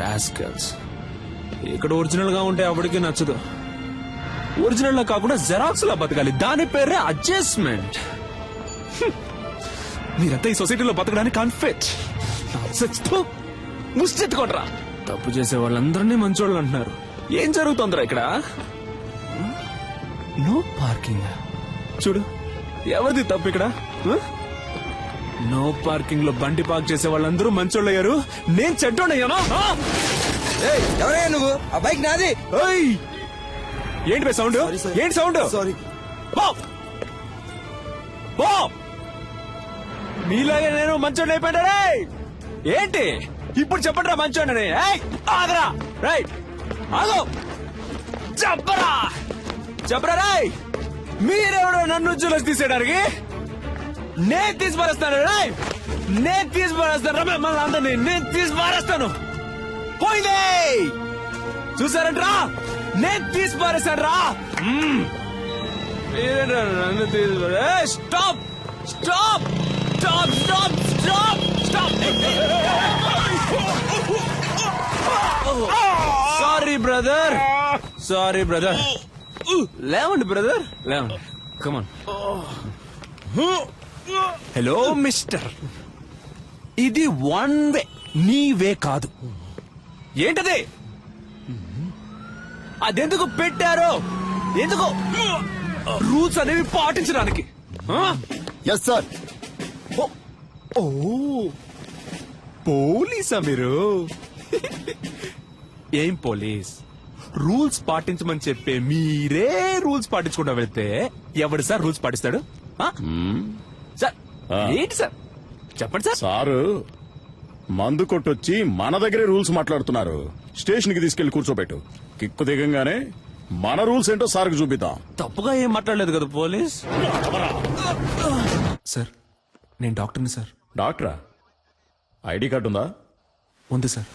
Rascals. ఇక్కడ original గా ఉంటే ఎవరికి నచ్చదు. ఒరిజినల్ లా కాకుండా జెరాక్స్ లా బతకాలి. దాని పేరే అడ్జస్ట్మెంట్. మీరంతా ఈ సొసైటీలో బతకడానికి అన్ఫిట్. ముష్టెత్తుకోట్రా. తప్పు చేసే వాళ్ళందరినీ మంచోళ్ళు అంటున్నారు. ఏం జరుగుతుందిరా ఇక్కడ? No parking. చూడు ఎవరిది తప్పు ఇక్కడ? నో పార్కింగ్ లో బండి పార్క్ చేసే వాళ్ళందరూ మంచోళ్ళు అయ్యారు. నేను చెడ్డోడయ్యాను. ఎవరయ్యా నువ్వు? ఆ బైక్ నాది. ఏంటి బే సౌండ్? ఏంటి సౌండ్? సారీ. మీలాగే నేను మంచోడిని అయిపోయినా. ఏంటి ఇప్పుడు చెప్పండి రా మంచోడని. ఆగరా. రైట్ ఆగో. చెప్పరా చెప్పరా. రాయ్ మీరెవడో నన్ను జూలస్ తీసేయడానికి? నేను తీసి పారేస్తాను. రాయ్ నేను తీసి పారేస్తాను. మిమ్మల్ని అందరినీ నేను తీసి పారేస్తాను. పోయిందే చూసారంట్రా. నేను తీసి పారేస్తాను రా. మీరేంట్రా నన్ను తీసి పారే. Stop stop stop stop stop stop. Sorry brother, sorry brother. లేవండి బ్రదర్, లేవండి. కమాన్. హలో మిస్టర్, ఇది వన్ వే, నీ వే కాదు. ఏంటది? అదెందుకు పెట్టారో? ఎందుకు? రూల్స్ అనేవి పాటించడానికి. Yes sir. ఓ పోలీసా మీరు? ఏం పోలీస్? రూల్స్ పాటించమని చెప్పే మీరే రూల్స్ పాటించకుండా వెళ్తే ఎవడు సార్ రూల్స్ పాటిస్తాడు? సార్ ఏంటి సార్ చెప్పండి సార్. సారు మందు కొట్టొచ్చి మన దగ్గరే రూల్స్ మాట్లాడుతున్నారు. స్టేషన్ కి తీసుకెళ్లి కూర్చోబెట్టు. కిక్కు దిగంగానే మన రూల్స్ ఏంటో సార్కి చూపిద్దాం. తప్పుగా ఏం మాట్లాడలేదు కదా పోలీస్. సార్ నేను డాక్టర్ని సార్. డాక్టరా? ఐడి కార్డు ఉందా? ఉంది సార్.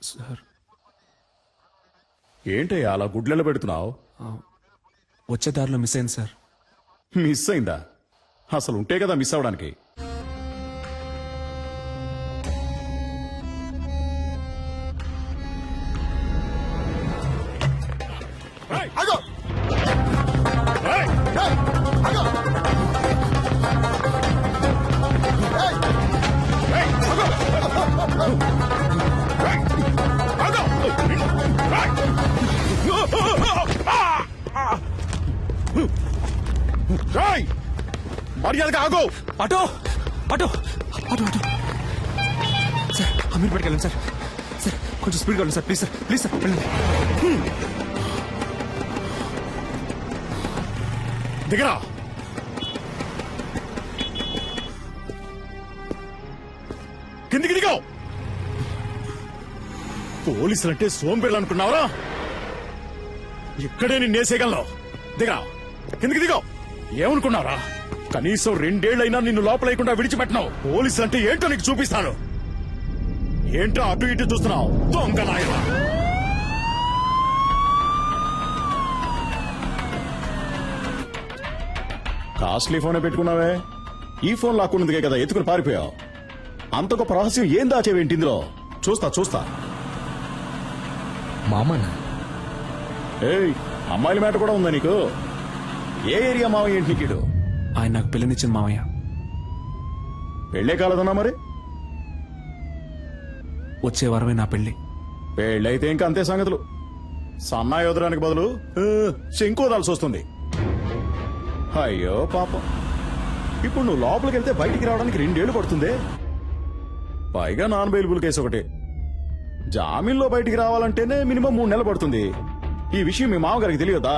సార్ ఏంటయ్యా అలా గుడ్లెల పెడుతున్నావు? వచ్చే దారిలో మిస్ అయింది సార్. మిస్ అయిందా? అసలు ఉంటే కదా మిస్ అవడానికి. మర్యాదగా ఆగో. Auto auto auto auto. Sir అమీర్ పేటకి వెళ్ళండి సార్. సార్ కొంచెం స్పీడ్గా వెళ్ళండి sir. Please sir, please sir వెళ్ళండి. దిగరా. కిందికి దిగావు. పోలీసులంటే సోంబేళ్ళు అనుకున్నావరా? ఇక్కడే నిన్నేసేయగలను. దిగరా, కిందికి దిగావు. ఏమనుకున్నారా? కనీసం 2 ఏళ్లైనా నిన్ను లోపలేయకుండా విడిచిపెట్టినావు. పోలీసులు అంటే ఏంటో నీకు చూపిస్తాను. ఏంటో అటు ఇటు చూస్తున్నావు? దొంగ నాయనా. కాస్ట్లీ ఫోనే పెట్టుకున్నావే. ఈ ఫోన్ లాక్కున్నదిగే కదా ఎత్తుకుని పారిపోయావు. అంత గొప్ప రహస్యం ఏం దాచేవేంటి ఇందులో? చూస్తా చూస్తా. మామనా? ఏయ్, అమ్మాయిల మాట కూడా ఉందా నీకు? ఏ ఏరియా మావయ్య ఏంటి నీకు? ఆయన నాకు పిల్లనిచ్చింది మామయ్య. పెళ్లే కాలేదన్నా మరి? వచ్చే వారమే నా పెళ్లి. పెళ్ళైతే ఇంకా అంతే సంగతులు. సన్నాయి వదడానికి బదులు శంకు వదాల్సి వస్తుంది. అయ్యో పాపం. ఇప్పుడు నువ్వు లోపలికి వెళ్తే బయటికి రావడానికి 2 ఏళ్లు పడుతుంది. పైగా నాన్ బెయిలబుల్ కేసు ఒకటి. జామీన్లో బయటికి రావాలంటేనే మినిమం 3 నెలలు పడుతుంది. ఈ విషయం మీ మామగారికి తెలియదా?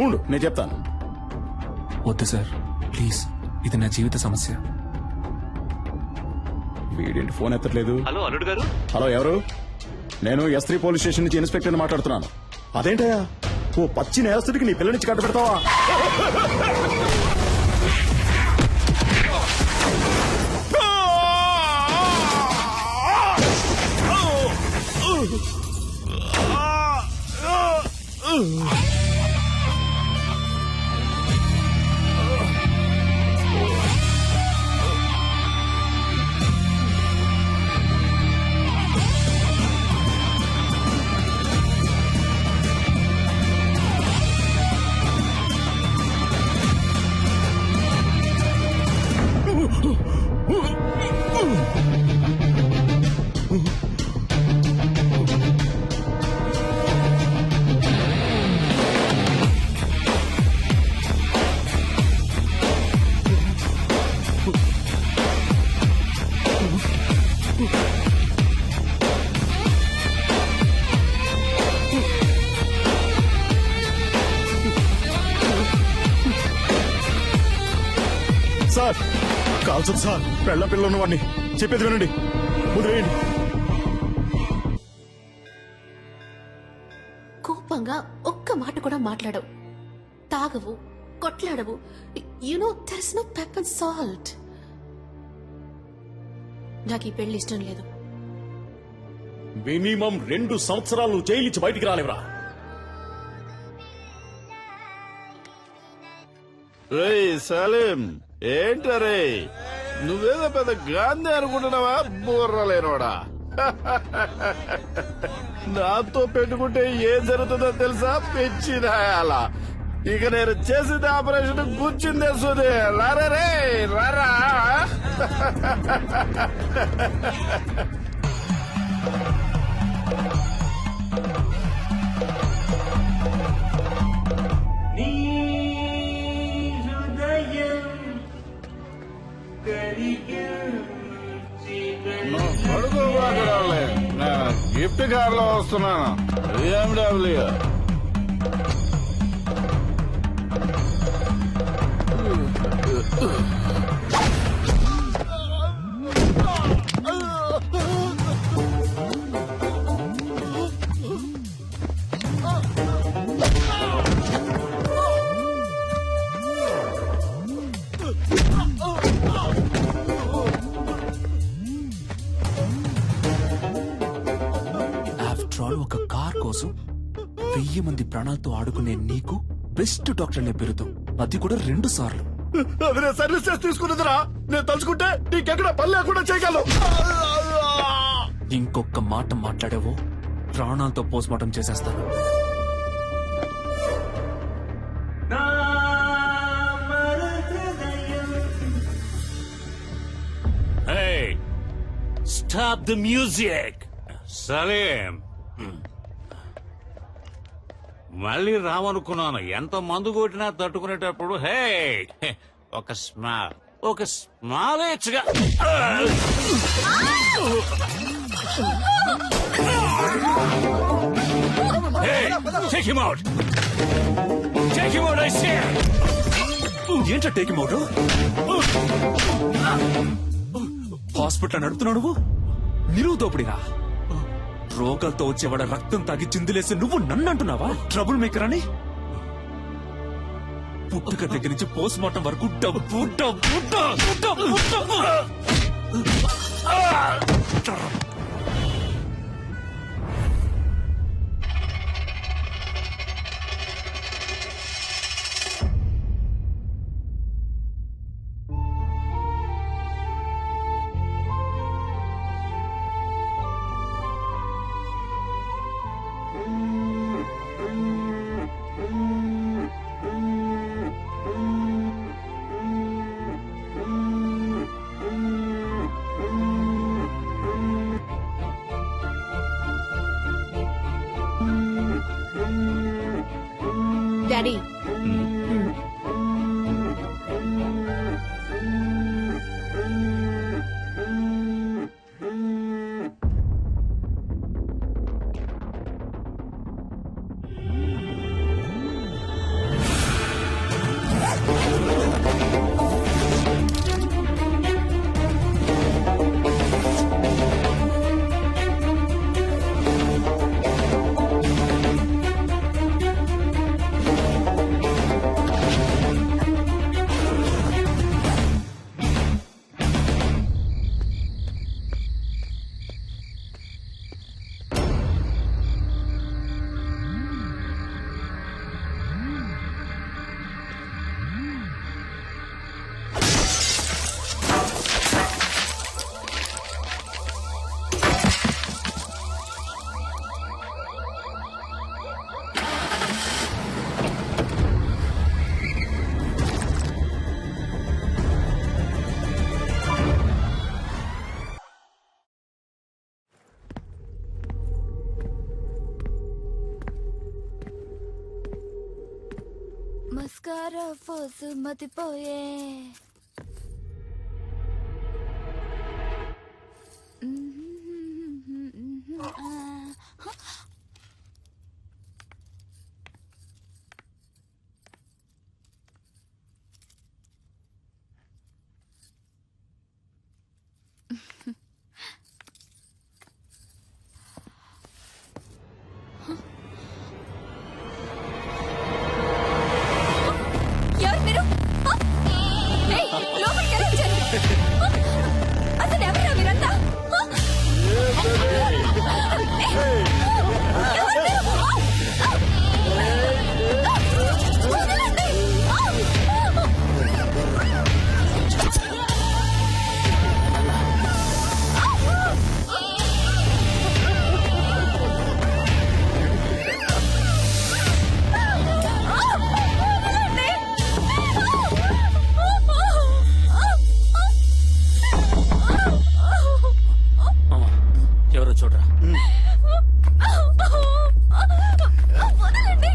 ఉండు నేను చెప్తాను. వద్దు సార్ ప్లీజ్, ఇది నా జీవిత సమస్య. వీడేంటి ఫోన్ ఎత్తట్లేదు? హలో అల్లుడు గారు. హలో, ఎవరు? నేను S3 పోలీస్ స్టేషన్ నుంచి ఇన్స్పెక్టర్ మాట్లాడుతున్నాను. అదేంటయ్యా, ఓ పచ్చి నేరస్తుడికి నీ పిల్ల నుంచి కట్ట పెడతావా? కాల్చదు సార్. పెళ్ళ పిల్ల ఉన్నవాడిని. చెప్పేది వినండి. ముందు వేయండి. కోపంగా ఒక్క మాట కూడా మాట్లాడవు, తాగవు, కొట్లాడవు. You know there is no pepper and salt. నాకు ఈ పెళ్లి ఇష్టం లేదు. మినిమం 2 సంవత్సరాలు జైలిచ్చి బయటికి రాలేవరా? రేయ్ సలీం, ఏంటరే నువ్వేదో పెద్ద గాంధీ అనుకుంటున్నావా? బుర్రలేనోడా. నాతో పెట్టుకుంటే ఏం జరుగుతుందో తెలుసా? పెచ్చిదాయాల. ఇక నేను చేసింది ఆపరేషన్ కూర్చుందే సుదే. రారా రే రారా. పడుకోబాకరాలే, నేను గిఫ్ట్ కార్ లో వస్తున్నాను. BMW. ఆఫ్టర్ ఆల్ ఒక కార్ కోసం 1000 మంది ప్రాణాలతో ఆడుకునే నీకు బెస్ట్ డాక్టర్ అనే పేరుతో, అది కూడా 2 సార్లు. అది నేను సర్వీస్ చేసి తీసుకున్నదిరా. నేను తలుచుకుంటే నీకెక్కడ పని లేకుండా చేయగలను. ఇంకొక మాట మాట్లాడావో ప్రాణాలతో పోస్ట్ మార్టం చేసేస్తాను. Hey, stop the music. Salim, మళ్ళీ రావనుకున్నాను. ఎంత మందు కొట్టినా తట్టుకునేటప్పుడు హే ఒక స్మాల్ ఇచ్చగా. Take him out. Take him out, I say. ఏంటో టేక్ మౌట్. హాస్పిటల్ నడుపుతున్నావు నువ్వు. నిలువు దోపిడిరా. రోగాలతో వచ్చేవాడ రక్తం తాగి చిందులేసి నువ్వు నన్ను అంటున్నావా ట్రబుల్ మేకర్ అని? పుట్టుక దగ్గర నుంచి పోస్ట్ మార్టం వరకు డబ్బు డబ్బు డబ్బు డబ్బు డబ్బు. డాడీ, మస్కారా ఫోసు మతిపోయే. ఎవరు మీరు ఏయ్, లోపలికి ఎలా వచ్చారు? అసలు ఎవరు మీరంతా? ఎవరు మీరు? వదలండి. ఎవరో చూడరా. వదలండి.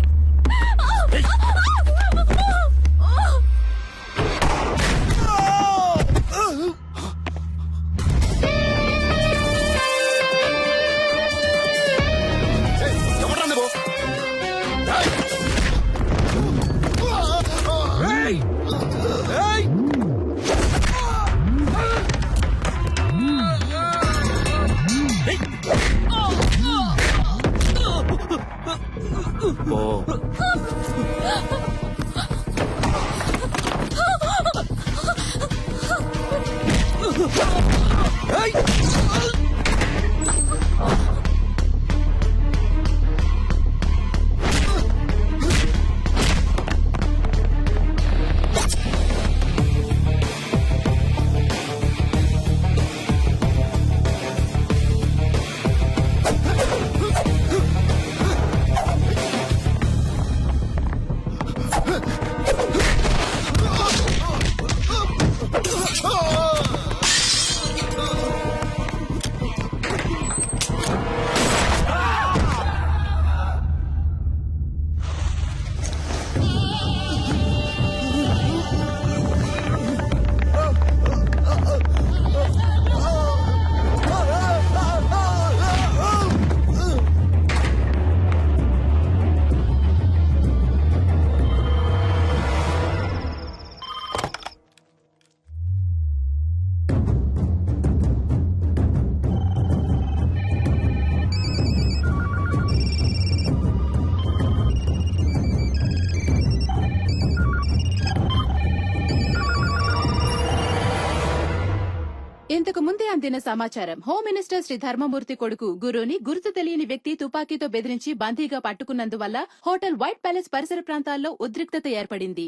ఇంతకు ముందే అందిన సమాచారం. హోమ్ మినిస్టర్ శ్రీ ధర్మమూర్తి కొడుకు గురుని గుర్తు తెలియని వ్యక్తి తుపాకీతో బెదిరించి బందీగా పట్టుకున్నందువల్ల హోటల్ వైట్ ప్యాలెస్ పరిసర ప్రాంతాల్లో ఉద్రిక్తత ఏర్పడింది.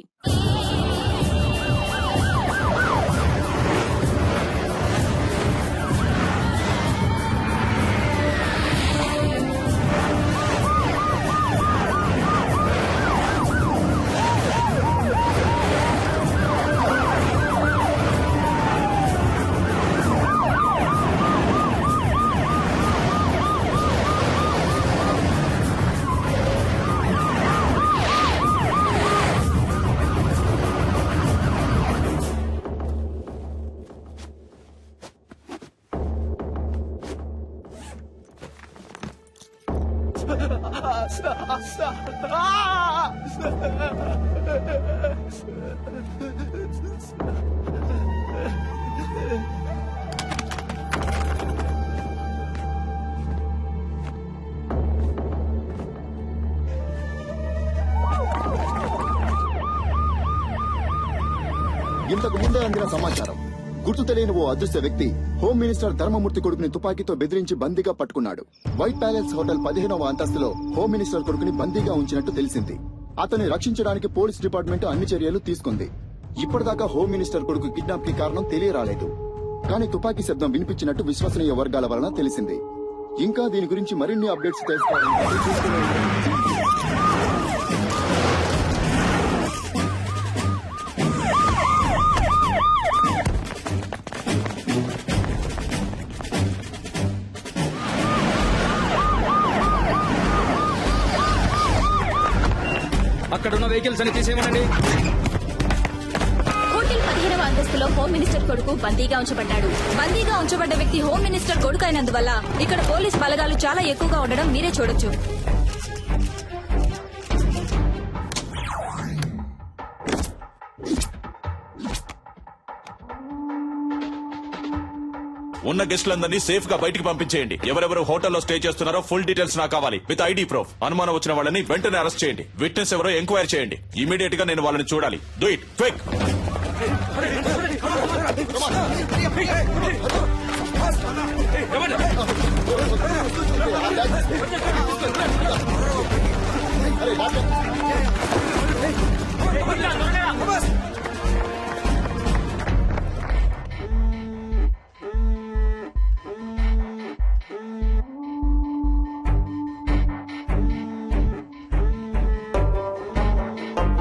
ఇంతకు ముందే అందిన సమాచారం. గుర్తు తెలియని ఓ అదృశ్య వ్యక్తి హోమ్ మినిస్టర్ ధర్మమూర్తి కొడుకుని తుపాకీతో బెదిరించి బందీగా పట్టుకున్నాడు. వైట్ ప్యాలెస్ హోటల్ 15వ అంతస్తులో హోమ్ మినిస్టర్ కొడుకుని బందీగా ఉంచినట్టు తెలిసింది. అతన్ని రక్షించడానికి పోలీస్ డిపార్ట్మెంట్ అన్ని చర్యలు తీసుకుంది. ఇప్పటిదాకా హోమ్ మినిస్టర్ కొడుకు కిడ్నాప్ కి కారణం తెలియరాలేదు. కానీ తుపాకీ శబ్దం వినిపించినట్టు విశ్వసనీయ వర్గాల వలన తెలిసింది. ఇంకా దీని గురించి మరిన్ని అప్డేట్స్ తెలుసుకోవాలంటే చూస్తూనే ఉండండి. అక్కడున్న వెహికల్స్ అని తీసేయమనండి. హోటల్ 15వ అంతస్తులో హోమ్ మినిస్టర్ కొడుకు బందీగా ఉంచబడ్డాడు. బందీగా ఉంచబడ్డ వ్యక్తి హోమ్ మినిస్టర్ కొడుకు అయినందువల్ల ఇక్కడ పోలీస్ బలగాలు చాలా ఎక్కువగా ఉండడం మీరే చూడొచ్చు. ఉన్న గెస్టులందరినీ సేఫ్ గా బయటికి పంపించేయండి. ఎవరెవరు హోటల్లో స్టే చేస్తున్నారో ఫుల్ డీటెయిల్స్ నాకు కావాలి విత్ ఐడి ప్రూఫ్. అనుమానం వచ్చిన వాళ్ళని వెంటనే అరెస్ట్ చేయండి. విట్నెస్ ఎవరో ఎంక్వైరీ చేయండి. ఇమీడియట్ గా నేను వాళ్ళని చూడాలి. Do it quick.